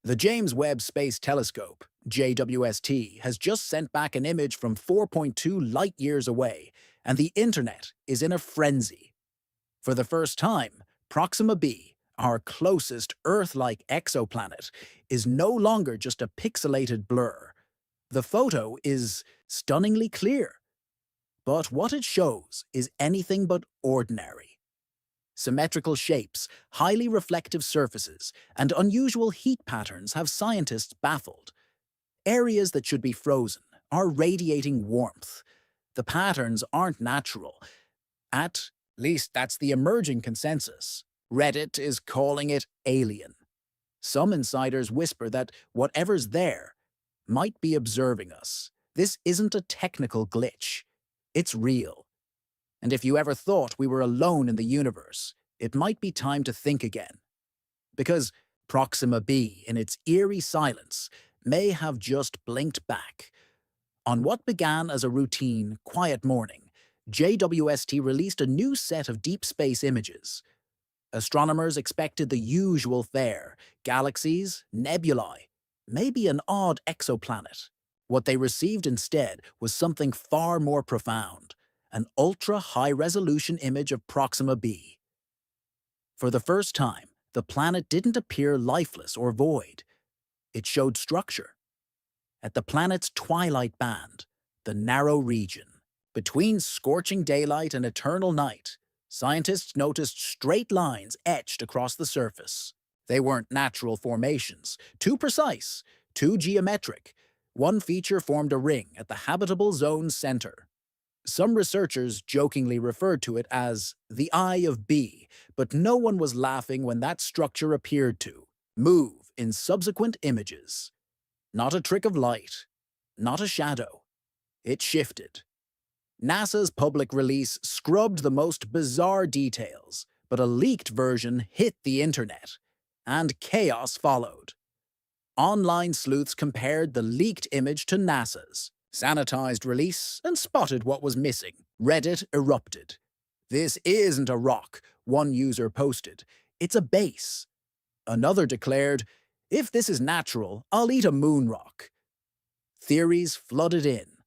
The James Webb Space Telescope, JWST, has just sent back an image from 4.2 light-years away, and the internet is in a frenzy. For the first time, Proxima b, our closest Earth-like exoplanet, is no longer just a pixelated blur. The photo is stunningly clear, but what it shows is anything but ordinary. Symmetrical shapes, highly reflective surfaces, and unusual heat patterns have scientists baffled. Areas that should be frozen are radiating warmth. The patterns aren't natural. At least that's the emerging consensus. Reddit is calling it alien. Some insiders whisper that whatever's there might be observing us. This isn't a technical glitch. It's real. And if you ever thought we were alone in the universe, it might be time to think again. Because Proxima b, in its eerie silence, may have just blinked back. On what began as a routine, quiet morning, JWST released a new set of deep space images. Astronomers expected the usual fare: galaxies, nebulae, maybe an odd exoplanet. What they received instead was something far more profound: an ultra-high-resolution image of Proxima b. For the first time, the planet didn't appear lifeless or void. It showed structure. At the planet's twilight band, the narrow region, between scorching daylight and eternal night, scientists noticed straight lines etched across the surface. They weren't natural formations, too precise, too geometric. One feature formed a ring at the habitable zone's center. Some researchers jokingly referred to it as the Eye of B, but no one was laughing when that structure appeared to move in subsequent images. Not a trick of light, not a shadow. It shifted. NASA's public release scrubbed the most bizarre details, but a leaked version hit the internet, and chaos followed. Online sleuths compared the leaked image to NASA's sanitized release and spotted what was missing. Reddit erupted. "This isn't a rock," one user posted. "It's a base." Another declared, "If this is natural, I'll eat a moon rock." Theories flooded in.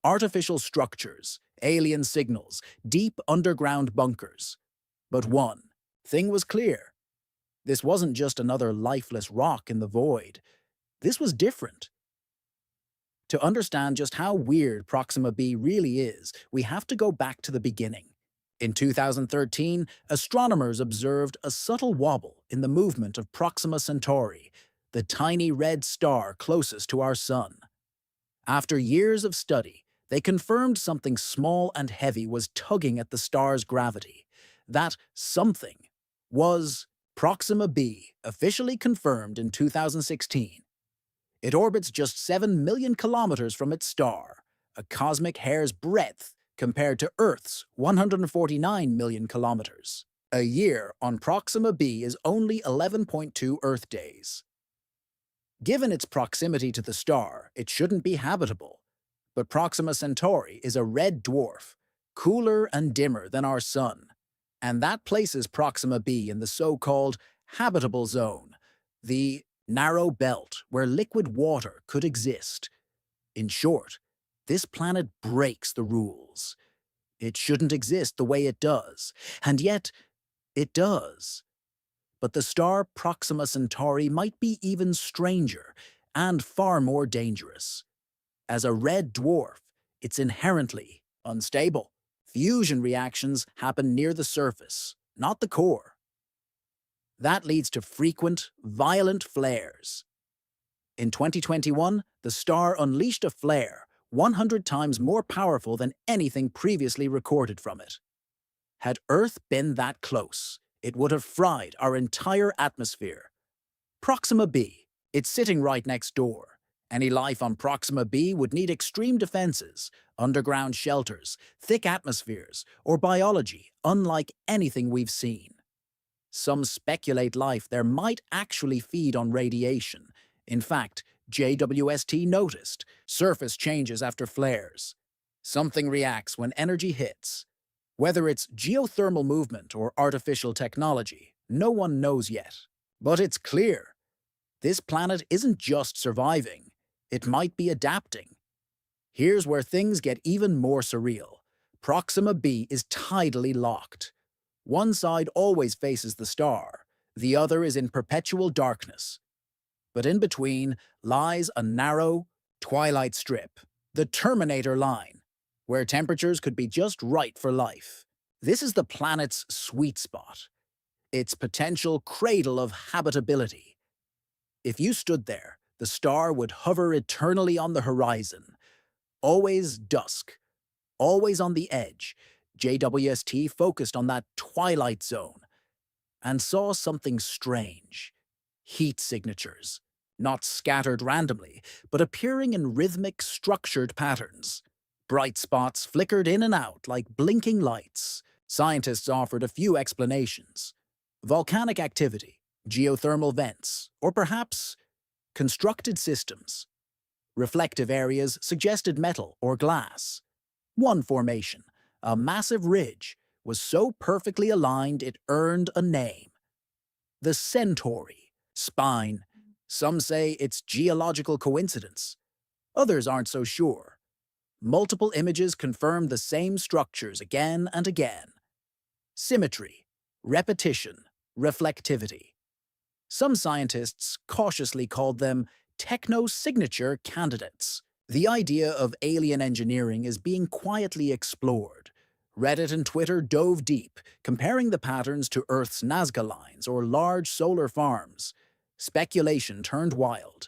Artificial structures, alien signals, deep underground bunkers. But one thing was clear. This wasn't just another lifeless rock in the void. This was different. To understand just how weird Proxima b really is, we have to go back to the beginning. In 2013, astronomers observed a subtle wobble in the movement of Proxima Centauri, the tiny red star closest to our Sun. After years of study, they confirmed something small and heavy was tugging at the star's gravity. That something was Proxima b, officially confirmed in 2016. It orbits just 7 million kilometers from its star, a cosmic hair's breadth compared to Earth's 149 million kilometers. A year on Proxima b is only 11.2 Earth days. Given its proximity to the star, it shouldn't be habitable. But Proxima Centauri is a red dwarf, cooler and dimmer than our Sun. And that places Proxima b in the so-called habitable zone, the narrow belt where liquid water could exist. In short, this planet breaks the rules. It shouldn't exist the way it does, and yet it does. But the star Proxima Centauri might be even stranger and far more dangerous. As a red dwarf, it's inherently unstable. Fusion reactions happen near the surface, not the core. That leads to frequent, violent flares. In 2021, the star unleashed a flare 100 times more powerful than anything previously recorded from it. Had Earth been that close, it would have fried our entire atmosphere. Proxima b, it's sitting right next door. Any life on Proxima b would need extreme defenses, underground shelters, thick atmospheres, or biology unlike anything we've seen. Some speculate life there might actually feed on radiation. In fact, JWST noticed surface changes after flares. Something reacts when energy hits. Whether it's geothermal movement or artificial technology, no one knows yet. But it's clear. This planet isn't just surviving, it might be adapting. Here's where things get even more surreal. Proxima b is tidally locked. One side always faces the star, the other is in perpetual darkness. But in between lies a narrow, twilight strip, the Terminator line, where temperatures could be just right for life. This is the planet's sweet spot, its potential cradle of habitability. If you stood there, the star would hover eternally on the horizon, always dusk, always on the edge. JWST focused on that twilight zone and saw something strange. Heat signatures, not scattered randomly, but appearing in rhythmic, structured patterns. Bright spots flickered in and out like blinking lights. Scientists offered a few explanations. Volcanic activity, geothermal vents, or perhaps constructed systems. Reflective areas suggested metal or glass. One formation, a massive ridge, was so perfectly aligned it earned a name. The Centauri spine. Some say it's geological coincidence. Others aren't so sure. Multiple images confirmed the same structures again and again. Symmetry, repetition, reflectivity. Some scientists cautiously called them techno-signature candidates. The idea of alien engineering is being quietly explored. Reddit and Twitter dove deep, comparing the patterns to Earth's Nazca lines or large solar farms. Speculation turned wild.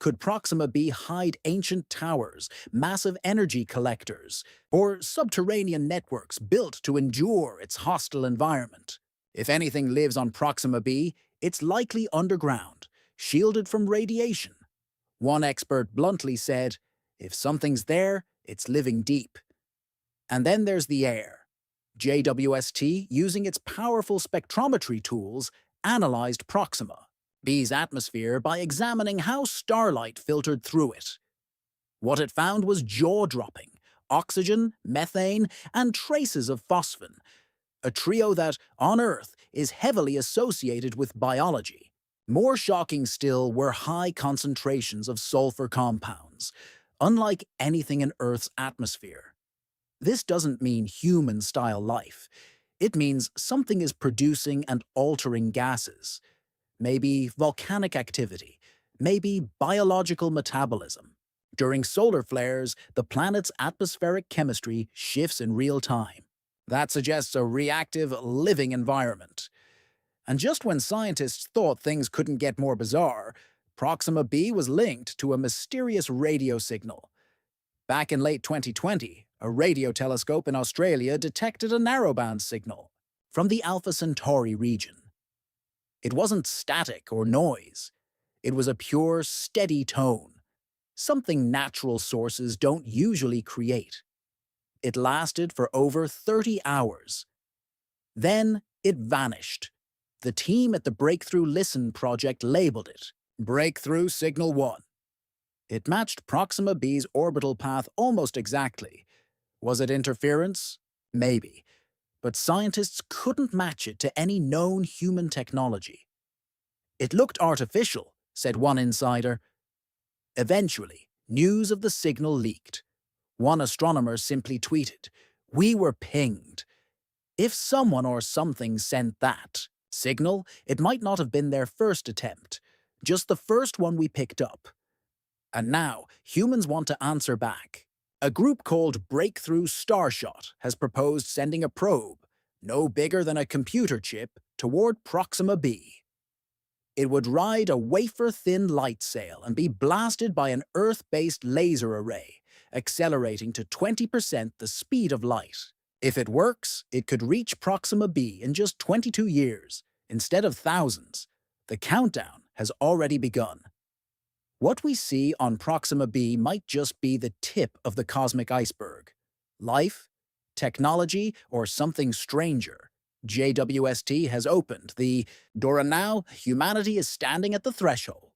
Could Proxima b hide ancient towers, massive energy collectors, or subterranean networks built to endure its hostile environment? If anything lives on Proxima b, it's likely underground, shielded from radiation. One expert bluntly said, "If something's there, it's living deep." And then there's the air. JWST, using its powerful spectrometry tools, analyzed Proxima b's atmosphere by examining how starlight filtered through it. What it found was jaw-dropping: oxygen, methane, and traces of phosphine, a trio that, on Earth, is heavily associated with biology. More shocking still were high concentrations of sulfur compounds, unlike anything in Earth's atmosphere. This doesn't mean human-style life. It means something is producing and altering gases. Maybe volcanic activity, maybe biological metabolism. During solar flares, the planet's atmospheric chemistry shifts in real time. That suggests a reactive, living environment. And just when scientists thought things couldn't get more bizarre, Proxima b was linked to a mysterious radio signal. Back in late 2020, a radio telescope in Australia detected a narrowband signal from the Alpha Centauri region. It wasn't static or noise. It was a pure, steady tone, something natural sources don't usually create. It lasted for over 30 hours. Then it vanished. The team at the Breakthrough Listen project labeled it Breakthrough Signal 1. It matched Proxima b's orbital path almost exactly. Was it interference? Maybe. But scientists couldn't match it to any known human technology. It looked artificial, said one insider. Eventually, news of the signal leaked. One astronomer simply tweeted, "We were pinged." If someone or something sent that signal, it might not have been their first attempt, just the first one we picked up. And now, humans want to answer back. A group called Breakthrough Starshot has proposed sending a probe, no bigger than a computer chip, toward Proxima b. It would ride a wafer-thin light sail and be blasted by an Earth-based laser array, accelerating to 20% the speed of light. If it works, it could reach Proxima b in just 22 years, instead of thousands. The countdown has already begun. What we see on Proxima b might just be the tip of the cosmic iceberg. Life, technology, or something stranger. JWST has opened the door, and now humanity is standing at the threshold.